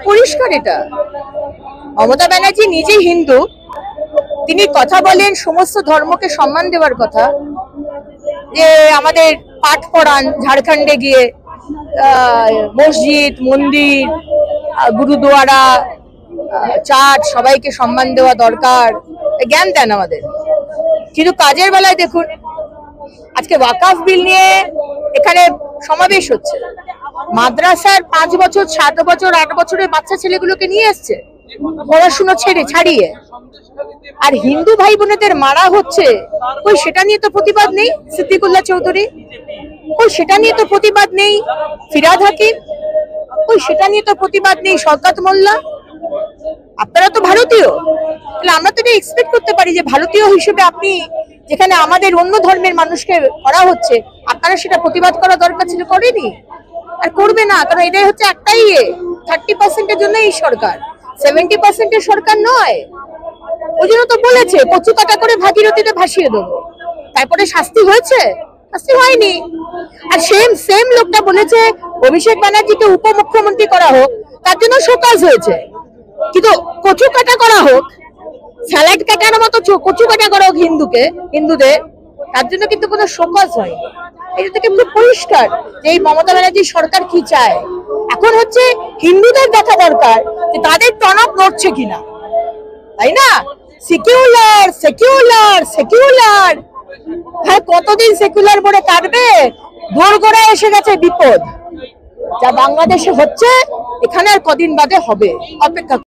পরিষ্কার এটা। মমতা ব্যানার্জি নিজে হিন্দু, তিনি কথা বলেন সমস্ত ধর্মকে সম্মান দেওয়ার কথা, যে আমাদের পাঠ পড়ান ঝাড়খণ্ডে গিয়ে মসজিদ মন্দির গুরুদুয়ারা চার্চ সবাইকে সম্মান দেওয়া দরকার, জ্ঞান দেন আমাদের। কিন্তু কাজের বেলায় দেখুন, আজকে ওয়াকফ বিল নিয়ে এখানে সমাবেশ হচ্ছে, মাদ্রাসার 5 বছর 7 বছর 8 বছরের বাচ্চা ছেলেগুলোকে নিয়ে এসছে পড়াশুনো ছাড়িয়ে, আর হিন্দু ভাই বোনেদের মারা হচ্ছে, ওই সেটা নিয়ে তো প্রতিবাদ নেই সিদ্দিকুল্লাহ চৌধুরী, ওই সেটা নিয়ে তো প্রতিবাদ নেই ফিরহাদ হাকিম, ওই সেটা নিয়ে তো প্রতিবাদ নেই শওকত মোল্লা। আপনারা তো ভারতীয়, তাহলে আমরা তো এটা এক্সপেক্ট করতে পারি যে ভারতীয় হিসেবে আপনি যেখানে আমাদের অন্য ধর্মের মানুষকে করা হচ্ছে, আপনারা সেটা প্রতিবাদ করা দরকার ছিল, করেনি আর করবে না। কারণ এটাই হচ্ছে একটাই 30% জন্য এই সরকার, 70% সরকার নয়। ওই জন্য তো বলেছে কচু কাটা করে ভাগীরথীতে ভাসিয়ে দেবো, তারপরে শাস্তি হয়েছে? শাস্তি হয়নি। আর সেম লোকটা বলেছে অভিষেক ব্যানার্জিকে উপমুখ্যমন্ত্রী করা হোক, তার জন্য শোকজ হয়েছে। কিন্তু কচু কাটা করা হোক, স্যালাড কাটার মতো কচু কাটা করা হোক হিন্দুদের, তার জন্য কিন্তু কোনো শোকজ হয়। এটা থেকে পুরো পরিষ্কার যে এই মমতা ব্যানার্জি সরকার কি চায়। এখন হচ্ছে হিন্দুদের দেখা দরকার যে তাদের টনক নড়ছে কিনা, তাই না? সেকুলার সেকুলার সেকুলার, হ্যাঁ কতদিন সেকুলার বলে কাটবে? দোরগোড়ায় এসে গেছে বিপদ। যা বাংলাদেশে হচ্ছে এখানে আর কদিন বাদে হবে, অপেক্ষা।